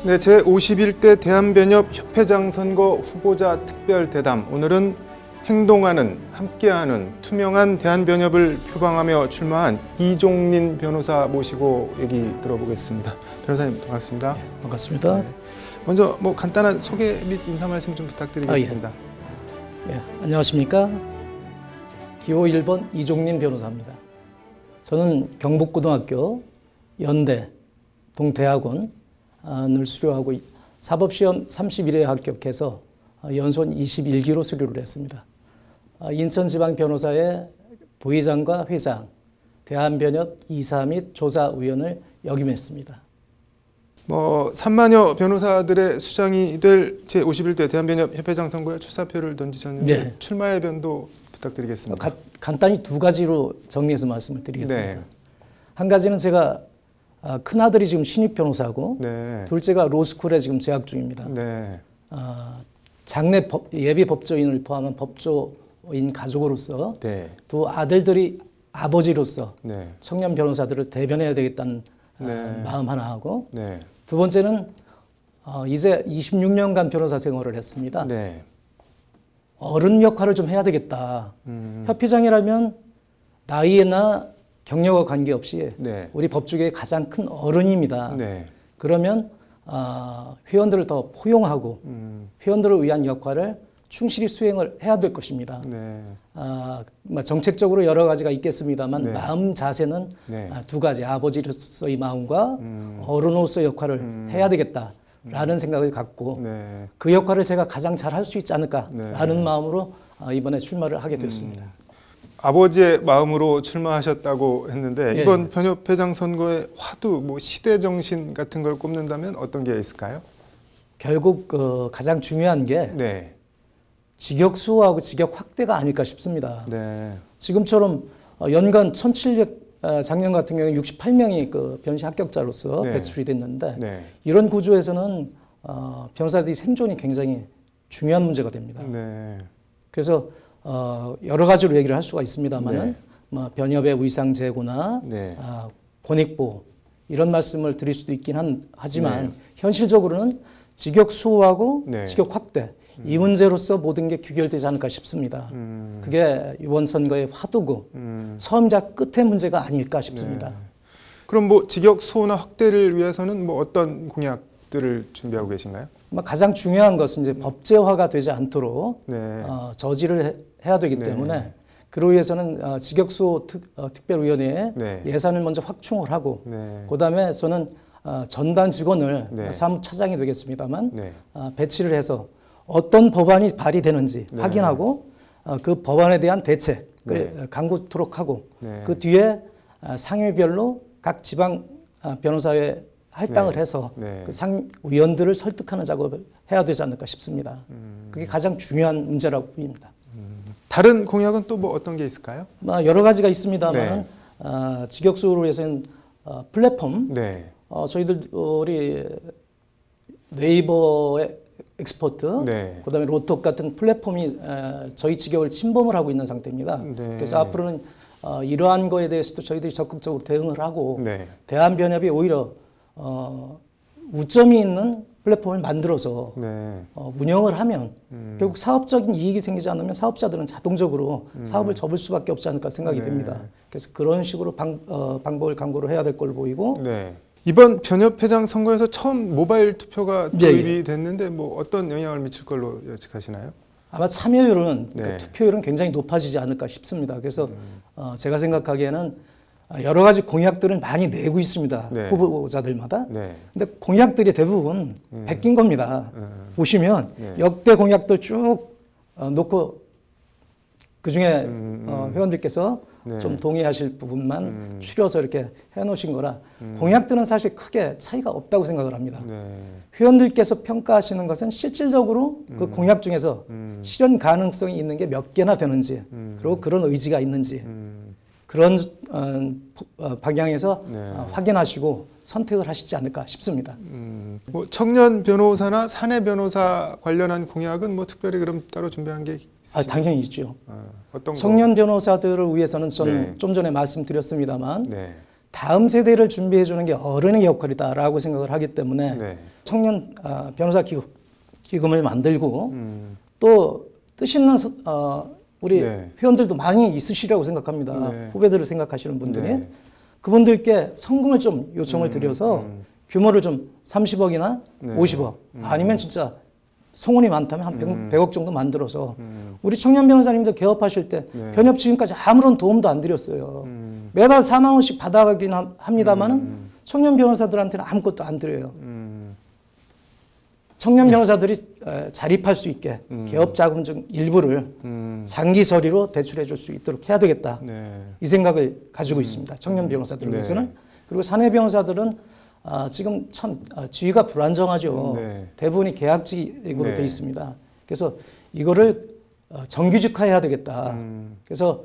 네, 제51대 대한변협 협회장 선거 후보자 특별대담. 오늘은 행동하는, 함께하는 투명한 대한변협을 표방하며 출마한 이종린 변호사 모시고 얘기 들어보겠습니다. 변호사님 반갑습니다. 네, 반갑습니다. 네. 먼저 간단한 소개 및 인사 말씀 좀 부탁드리겠습니다. 예, 안녕하십니까. 기호 1번 이종린 변호사입니다. 저는 경북고등학교, 연대, 동대학원을 수료하고 사법시험 31회 합격해서 연수원 21기로 수료를 했습니다. 인천지방변호사의 부의장과 회장, 대한변협 이사 및 조사위원을 역임했습니다. 3만여 변호사들의 수장이 될 제51대 대한변협 협회장 선거에 출사표를 던지셨는데 네. 출마의 변도 부탁드리겠습니다. 간단히 두 가지로 정리해서 말씀을 드리겠습니다. 네. 한 가지는 제가 큰아들이 지금 신입 변호사고 네. 둘째가 로스쿨에 지금 재학 중입니다. 네. 장래 예비 법조인을 포함한 법조인 가족으로서 네. 두 아들들이 아버지로서 네. 청년 변호사들을 대변해야 되겠다는 네. 마음 하나 하고 네. 두 번째는 이제 26년간 변호사 생활을 했습니다. 네. 어른 역할을 좀 해야 되겠다. 협회장이라면 나이나 경력과 관계없이 네. 우리 법조계의 가장 큰 어른입니다. 네. 그러면 회원들을 더 포용하고 회원들을 위한 역할을 충실히 수행을 해야 될 것입니다. 네. 정책적으로 여러 가지가 있겠습니다만 네. 마음 자세는 네. 두 가지, 아버지로서의 마음과 어른으로서의 역할을 해야 되겠다라는 생각을 갖고 네. 그 역할을 제가 가장 잘 할 수 있지 않을까라는 네. 마음으로 이번에 출마를 하게 됐습니다. 아버지의 마음으로 출마하셨다고 했는데 예. 이번 변협회장 선거의 화두, 시대 정신 같은 걸 꼽는다면 어떤 게 있을까요? 결국 가장 중요한 게 네. 직역 수호하고 직역 확대가 아닐까 싶습니다. 네. 지금처럼 연간 1,700 작년 같은 경우에 68명이 변시 합격자로서 네. 배출이 됐는데 네. 이런 구조에서는 변호사들이 생존이 굉장히 중요한 문제가 됩니다. 네. 그래서 여러 가지로 얘기를 할 수가 있습니다만은 네. 변협의 위상 제고나 네. 권익보 이런 말씀을 드릴 수도 있긴 하지만 네. 현실적으로는 직역 수호하고 네. 직역 확대 이 문제로서 모든 게 규결되지 않을까 싶습니다. 그게 이번 선거의 화두고 처음자 끝의 문제가 아닐까 싶습니다. 네. 그럼 직역 수호나 확대를 위해서는 어떤 공약들을 준비하고 계신가요? 가장 중요한 것은 이제 법제화가 되지 않도록 네. 저지를 해야 되기 네. 때문에 그러기 위해서는 직역수호 특별위원회에 네. 예산을 먼저 확충을 하고 네. 그다음에 저는 전담 직원을 네. 사무차장이 되겠습니다만 네. 배치를 해서 어떤 법안이 발의되는지 네. 확인하고 그 법안에 대한 대책을 네. 강구토록 하고 네. 그 뒤에 상임위별로 각 지방 변호사회 할당을 네. 해서 네. 그 상위원들을 설득하는 작업을 해야 되지 않을까 싶습니다. 그게 가장 중요한 문제라고 보입니다. 다른 공약은 또 어떤 게 있을까요? 여러 가지가 있습니다만 네. 직역수호를 위해서는 플랫폼 네. 저희들이 네이버의 엑스퍼트, 네. 그다음에 로톡 같은 플랫폼이 저희 직역을 침범을 하고 있는 상태입니다. 네. 그래서 앞으로는 이러한 거에 대해서도 저희들이 적극적으로 대응을 하고 네. 대한변협이 오히려 우점이 있는 플랫폼을 만들어서 네. 운영을 하면 결국 사업적인 이익이 생기지 않으면 사업자들은 자동적으로 사업을 접을 수밖에 없지 않을까 생각이 네. 됩니다. 그래서 그런 식으로 방법을 강구를 해야 될 걸로 보이고 네. 이번 변협회장 선거에서 처음 모바일 투표가 도입이 예. 됐는데 어떤 영향을 미칠 걸로 예측하시나요? 아마 참여율은 네. 투표율은 굉장히 높아지지 않을까 싶습니다. 그래서 제가 생각하기에는 여러 가지 공약들을 많이 내고 있습니다. 네. 후보자들마다. 네. 근데 공약들이 대부분 베낀 겁니다. 보시면 네. 역대 공약들 쭉 놓고 그중에 회원들께서 네. 좀 동의하실 부분만 추려서 이렇게 해놓으신 거라 공약들은 사실 크게 차이가 없다고 생각을 합니다. 네. 회원들께서 평가하시는 것은 실질적으로 그 공약 중에서 실현 가능성이 있는 게 몇 개나 되는지 그리고 그런 의지가 있는지 그런 방향에서 네. 확인하시고 선택을 하시지 않을까 싶습니다. 청년 변호사나 사내 변호사 관련한 공약은 특별히 그럼 따로 준비한 게 있으신가요? 당연히 있죠. 어떤 청년 변호사들을 위해서는 저는 네. 좀 전에 말씀드렸습니다만 네. 다음 세대를 준비해 주는 게 어른의 역할이다라고 생각을 하기 때문에 네. 청년 변호사 기금을 만들고 또 뜻 있는 우리 네. 회원들도 많이 있으시라고 생각합니다. 네. 후배들을 생각하시는 분들이 네. 그분들께 성금을 좀 요청을 드려서 규모를 좀 30억이나 네. 50억 아니면 진짜 송원이 많다면 한 100억 정도 만들어서 우리 청년 변호사님들 개업하실 때 네. 변협 지금까지 아무런 도움도 안 드렸어요. 매달 4만 원씩 받아가긴 합니다만은 청년 변호사들한테는 아무것도 안 드려요. 청년 변호사들이 자립할 수 있게 개업 자금 중 일부를 장기 서리로 대출해 줄 수 있도록 해야 되겠다. 네. 이 생각을 가지고 있습니다. 청년 변호사들을 네. 위해서는. 그리고 사내 변호사들은 지금 참 지위가 불안정하죠. 네. 대부분이 계약직으로 네. 돼 있습니다. 그래서 이거를 정규직화해야 되겠다. 그래서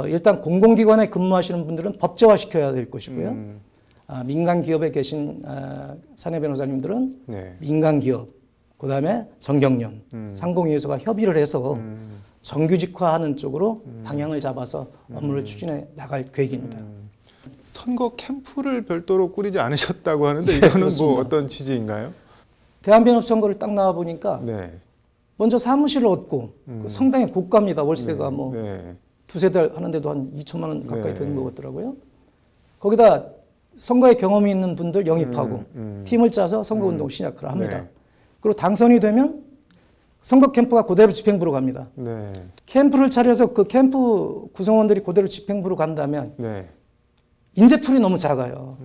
일단 공공기관에 근무하시는 분들은 법제화 시켜야 될 것이고요. 민간 기업에 계신 사내 변호사님들은 네. 민간 기업, 그다음에 정경련, 상공회의소가 협의를 해서 정규직화하는 쪽으로 방향을 잡아서 업무를 추진해 나갈 계획입니다. 선거 캠프를 별도로 꾸리지 않으셨다고 하는데 이거는 뭐 그렇습니다. 어떤 취지인가요? 대한변협 선거를 딱 나와 보니까 네. 먼저 사무실을 얻고 그 상당히 고가입니다. 월세가 뭐 네. 두세 달 하는데도 한 2천만 원 가까이 네. 되는 것 같더라고요. 거기다 선거에 경험이 있는 분들 영입하고 팀을 짜서 선거운동 시작을 합니다. 네. 그리고 당선이 되면 선거 캠프가 그대로 집행부로 갑니다. 네. 캠프를 차려서 그 캠프 구성원들이 그대로 집행부로 간다면 네. 인재풀이 너무 작아요.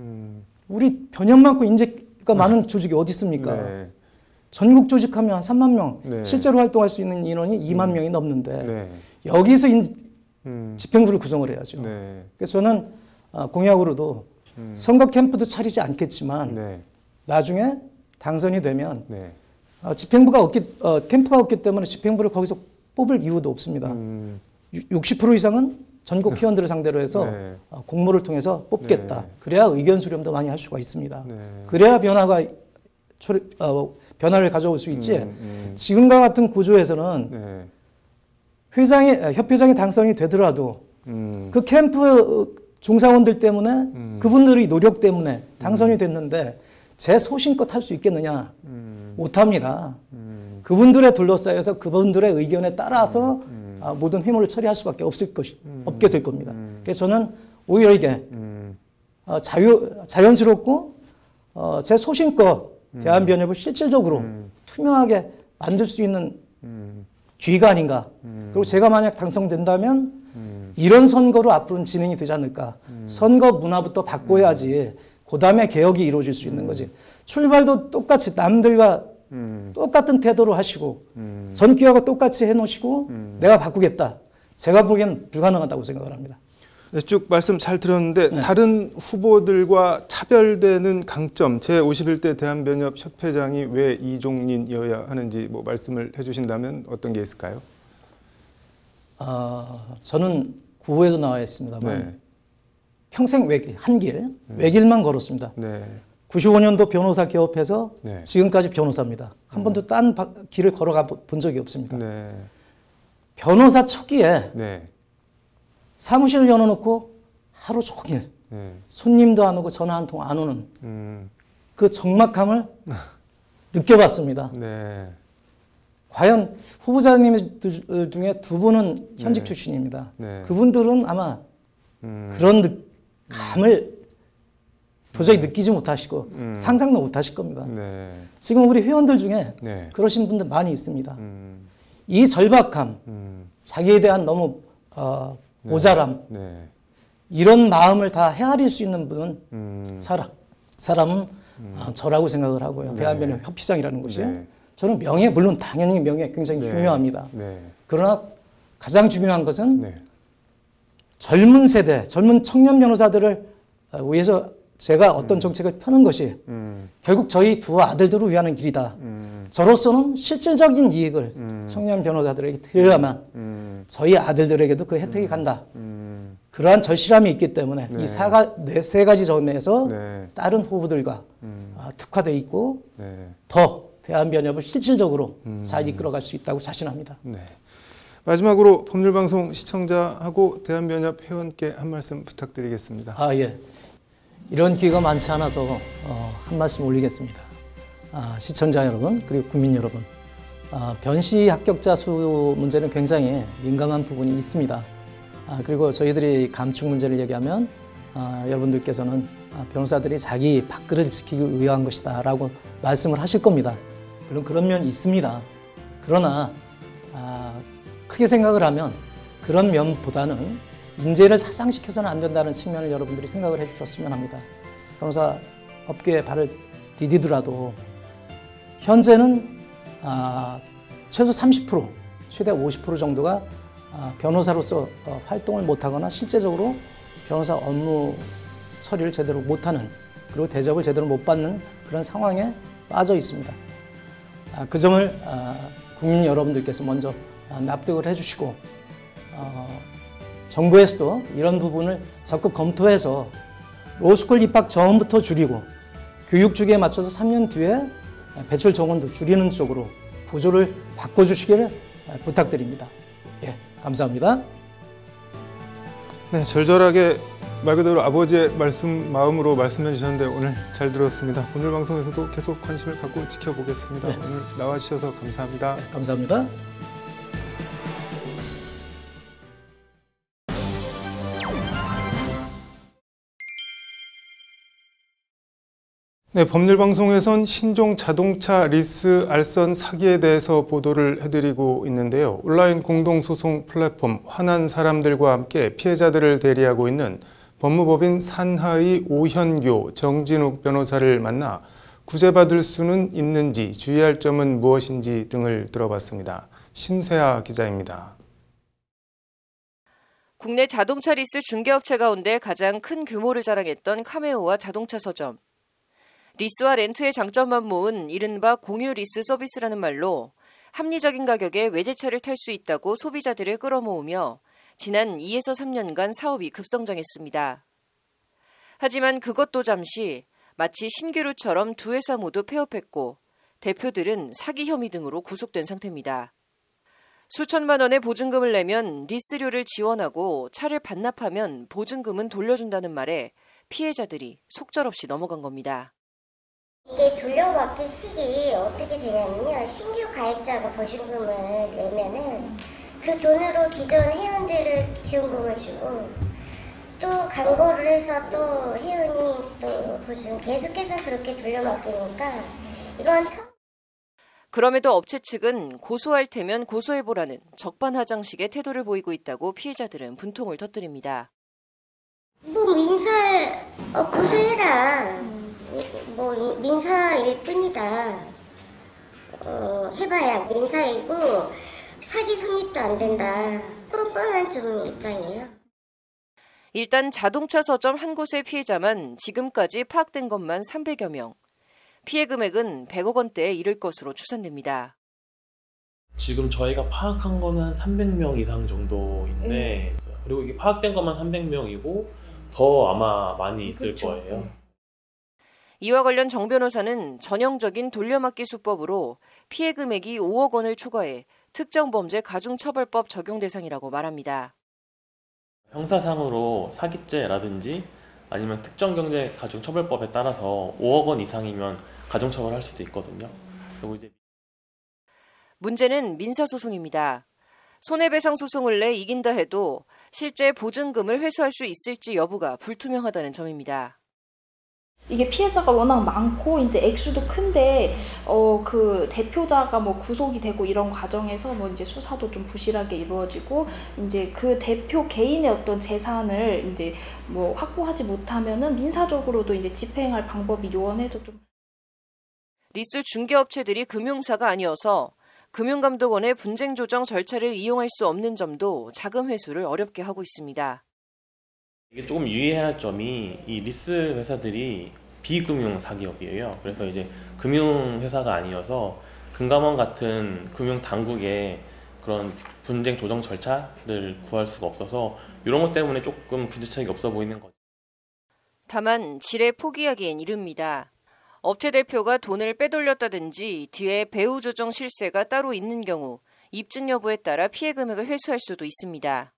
우리 변협 많고 인재가 많은 조직이 어디 있습니까? 네. 전국 조직하면 한 3만 명, 네. 실제로 활동할 수 있는 인원이 2만 명이 넘는데 네. 여기서 집행부를 구성을 해야죠. 네. 그래서 저는 공약으로도 선거 캠프도 차리지 않겠지만 네. 나중에 당선이 되면 네. 캠프가 없기 때문에 집행부를 거기서 뽑을 이유도 없습니다. 60% 이상은 전국 회원들을 상대로 해서 네. 공모를 통해서 뽑겠다. 네. 그래야 의견 수렴도 많이 할 수가 있습니다. 네. 그래야 변화를 가져올 수 있지. 지금과 같은 구조에서는 네. 협회장이 당선이 되더라도 그 캠프 종사원들 때문에 그분들의 노력 때문에 당선이 됐는데 제 소신껏 할 수 있겠느냐? 못합니다. 그분들에 둘러싸여서 그분들의 의견에 따라서 모든 회무를 처리할 수밖에 없게 될 겁니다. 그래서 저는 오히려 이게 자연스럽고 제 소신껏 대한변협을 실질적으로 투명하게 만들 수 있는 기회가 아닌가. 그리고 제가 만약 당선된다면 이런 선거로 앞으로는 진행이 되지 않을까. 선거 문화부터 바꿔야지 그 다음에 개혁이 이루어질 수 있는 거지. 출발도 똑같이 남들과 똑같은 태도로 하시고 전기하고 똑같이 해놓으시고 내가 바꾸겠다. 제가 보기엔 불가능하다고 생각을 합니다. 네, 쭉 말씀 잘 들었는데 다른 후보들과 차별되는 강점, 제51대 대한변협 협회장이 왜 이종린이어야 하는지 뭐 말씀을 해주신다면 어떤 게 있을까요? 저는 구호에도 나와 있습니다만 네. 평생 외길만 걸었습니다. 네. 95년도 변호사 개업해서 네. 지금까지 변호사입니다. 한 번도 딴 길을 걸어가 본 적이 없습니다. 네. 변호사 초기에 네. 사무실을 열어놓고 하루 종일 네. 손님도 안 오고 전화 한 통 안 오는 그 적막함을 느껴봤습니다. 네. 과연 후보자님 중에 두 분은 현직 출신입니다. 네. 그분들은 아마 그런 감을 도저히 느끼지 못하시고 상상도 못하실 겁니다. 네. 지금 우리 회원들 중에 네. 그러신 분들 많이 있습니다. 이 절박함, 자기에 대한 너무 모자람, 네. 이런 마음을 다 헤아릴 수 있는 분은 사람은 저라고 생각을 하고요. 대한변협 협회장이라는 것이. 네. 저는 물론 당연히 명예 굉장히 네. 중요합니다. 네. 그러나 가장 중요한 것은 네. 젊은 세대, 젊은 청년 변호사들을 위해서 제가 어떤 정책을 펴는 것이 결국 저희 두 아들들을 위하는 길이다. 저로서는 실질적인 이익을 청년 변호사들에게 드려야만 저희 아들들에게도 그 혜택이 간다. 그러한 절실함이 있기 때문에 이 세 가지 점에서 다른 후보들과 특화되어 있고 더 대한변협을 실질적으로 잘 이끌어갈 수 있다고 자신합니다. 네. 마지막으로 법률방송 시청자하고 대한변협 회원께 한 말씀 부탁드리겠습니다. 예. 이런 기회가 많지 않아서 한 말씀 올리겠습니다. 시청자 여러분 그리고 국민 여러분, 변시 합격자 수 문제는 굉장히 민감한 부분이 있습니다. 그리고 저희들이 감축 문제를 얘기하면 여러분들께서는 변호사들이 자기 밥그릇을 지키기 위한 것이다 라고 말씀을 하실 겁니다. 물론 그런 면이 있습니다. 그러나 크게 생각을 하면 그런 면보다는 인재를 사장시켜서는 안 된다는 측면을 여러분들이 생각을 해주셨으면 합니다. 변호사 업계에 발을 디디더라도 현재는 최소 30%, 최대 50% 정도가 변호사로서 활동을 못하거나 실제적으로 변호사 업무 처리를 제대로 못하는, 그리고 대접을 제대로 못 받는 그런 상황에 빠져 있습니다. 그 점을 국민 여러분들께서 먼저 납득을 해주시고 정부에서도 이런 부분을 적극 검토해서 로스쿨 입학 전부터 줄이고 교육 주기에 맞춰서 3년 뒤에 배출 정원도 줄이는 쪽으로 구조를 바꿔주시기를 부탁드립니다. 예, 감사합니다. 네, 절절하게 말 그대로 아버지의 마음으로 말씀해 주셨는데 오늘 잘 들었습니다. 오늘 방송에서도 계속 관심을 갖고 지켜보겠습니다. 네. 오늘 나와주셔서 감사합니다. 네, 감사합니다. 네, 법률방송에선 신종 자동차 리스 알선 사기에 대해서 보도를 해드리고 있는데요. 온라인 공동소송 플랫폼 화난 사람들과 함께 피해자들을 대리하고 있는 법무법인 산하의 오현교, 정진욱 변호사를 만나 구제받을 수는 있는지, 주의할 점은 무엇인지 등을 들어봤습니다. 신세아 기자입니다. 국내 자동차 리스 중개업체 가운데 가장 큰 규모를 자랑했던 카메오와 자동차 서점. 리스와 렌트의 장점만 모은 이른바 공유 리스 서비스라는 말로 합리적인 가격에 외제차를 탈 수 있다고 소비자들을 끌어모으며 지난 2에서 3년간 사업이 급성장했습니다. 하지만 그것도 잠시 마치 신규루처럼 두 회사 모두 폐업했고 대표들은 사기 혐의 등으로 구속된 상태입니다. 수천만 원의 보증금을 내면 리스료를 지원하고 차를 반납하면 보증금은 돌려준다는 말에 피해자들이 속절없이 넘어간 겁니다. 이게 돌려받기 시기 어떻게 되냐면요. 신규 가입자가 보증금을 내면은 그 돈으로 기존 회원들을 지원금을 주고 또 광고를 해서 또 회원이 또 보증 계속해서 그렇게 돌려받기니까 이건 그럼에도 업체 측은 고소할 테면 고소해보라는 적반하장식의 태도를 보이고 있다고 피해자들은 분통을 터뜨립니다. 뭐 고소해라. 뭐 민사일 뿐이다. 해봐야 민사이고 사기 성립도 안 된다. 뻔뻔한 좀 입장이에요. 일단 자동차 서점 한 곳의 피해자만 지금까지 파악된 것만 300여 명. 피해 금액은 100억 원대에 이를 것으로 추산됩니다. 지금 저희가 파악한 거는 한 300명 이상 정도인데 그리고 이게 파악된 것만 300명이고 더 아마 많이 있을 그렇죠. 거예요. 이와 관련 정 변호사는 전형적인 돌려막기 수법으로 피해 금액이 5억 원을 초과해 특정범죄 가중처벌법 적용 대상이라고 말합니다. 형사상으로 사기죄라든지 아니면 특정경제 가중처벌법에 따라서 5억 원 이상이면 가중처벌할 수도 있거든요. 그리고 이제 문제는 민사소송입니다. 손해배상 소송을 내 이긴다 해도 실제 보증금을 회수할 수 있을지 여부가 불투명하다는 점입니다. 이게 피해자가 워낙 많고 이제 액수도 큰데 그 대표자가 뭐 구속이 되고 이런 과정에서 뭐 이제 수사도 좀 부실하게 이루어지고 이제 그 대표 개인의 어떤 재산을 이제 뭐 확보하지 못하면은 민사적으로도 이제 집행할 방법이 요원해서 좀 리스 중개업체들이 금융사가 아니어서 금융감독원의 분쟁 조정 절차를 이용할 수 없는 점도 자금 회수를 어렵게 하고 있습니다. 이게 조금 유의해야 할 점이 이 리스 회사들이 비금융 사기업이에요. 그래서 이제 금융회사가 아니어서 금감원 같은 금융 당국의 그런 분쟁 조정 절차를 구할 수가 없어서 이런 것 때문에 조금 문제책이 없어 보이는 거죠. 다만 지레 포기하기엔 이릅니다. 업체 대표가 돈을 빼돌렸다든지 뒤에 배후 조정 실세가 따로 있는 경우 입증 여부에 따라 피해 금액을 회수할 수도 있습니다.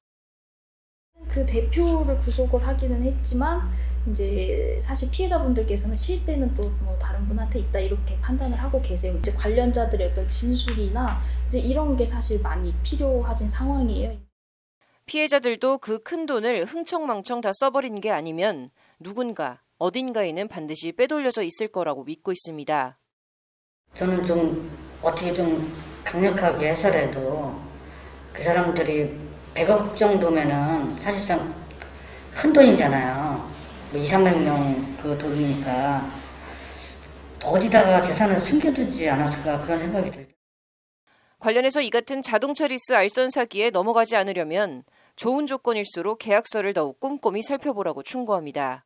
그 대표를 구속을 하기는 했지만 이제 사실 피해자분들께서는 실세는 또 뭐 다른 분한테 있다 이렇게 판단을 하고 계세요. 이제 관련자들의 어떤 진술이나 이제 이런 게 사실 많이 필요하진 상황이에요. 피해자들도 그 큰 돈을 흥청망청 다 써버린 게 아니면 누군가 어딘가에는 반드시 빼돌려져 있을 거라고 믿고 있습니다. 저는 좀 어떻게 좀 강력하게 해서라도 그 사람들이 100억 정도면은 사실상 큰 돈이잖아요. 뭐 200~300명 그 돈이니까 어디다가 재산을 숨겨두지 않았을까 그런 생각이 들죠. 관련해서 이 같은 자동차 리스 알선 사기에 넘어가지 않으려면 좋은 조건일수록 계약서를 더욱 꼼꼼히 살펴보라고 충고합니다.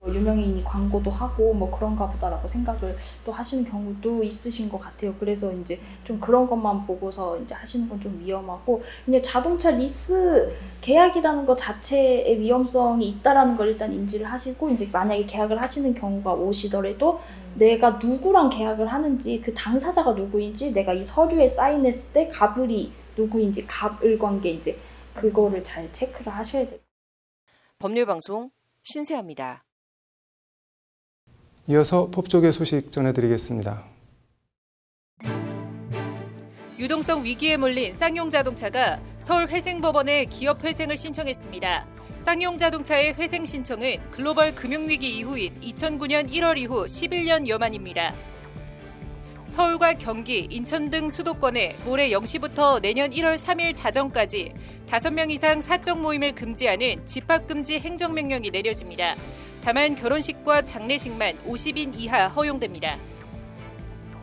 유명인이 광고도 하고 뭐 그런가 보다라고 생각을 또 하시는 경우도 있으신 것 같아요. 그래서 이제 좀 그런 것만 보고서 이제 하시는 건 좀 위험하고, 이제 자동차 리스 계약이라는 것 자체의 위험성이 있다라는 걸 일단 인지를 하시고, 이제 만약에 계약을 하시는 경우가 오시더라도 내가 누구랑 계약을 하는지, 그 당사자가 누구인지, 내가 이 서류에 사인했을 때 갑을이 누구인지, 갑을 관계 이제 그거를 잘 체크를 하셔야 돼요. 법률방송 신세아입니다. 이어서 법조계 소식 전해드리겠습니다. 유동성 위기에 몰린 쌍용자동차가 서울회생법원에 기업회생을 신청했습니다. 쌍용자동차의 회생 신청은 글로벌 금융위기 이후인 2009년 1월 이후 11년여 만입니다. 서울과 경기, 인천 등 수도권에 올해 0시부터 내년 1월 3일 자정까지 5명 이상 사적 모임을 금지하는 집합금지 행정명령이 내려집니다. 다만 결혼식과 장례식만 50인 이하 허용됩니다.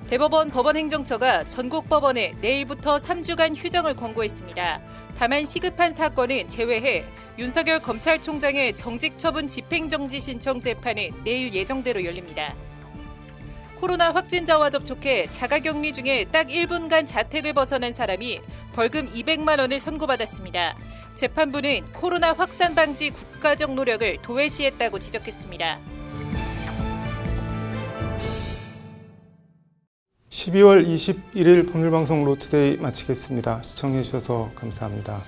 대법원 법원행정처가 전국 법원에 내일부터 3주간 휴정을 권고했습니다. 다만 시급한 사건은 제외해 윤석열 검찰총장의 정직처분 집행정지 신청 재판은 내일 예정대로 열립니다. 코로나 확진자와 접촉해 자가격리 중에 딱 1분간 자택을 벗어난 사람이 벌금 200만 원을 선고받았습니다. 재판부는 코로나 확산 방지 국가적 노력을 도외시했다고 지적했습니다. 12월 21일 법률방송 로투데이 마치겠습니다. 시청해주셔서 감사합니다.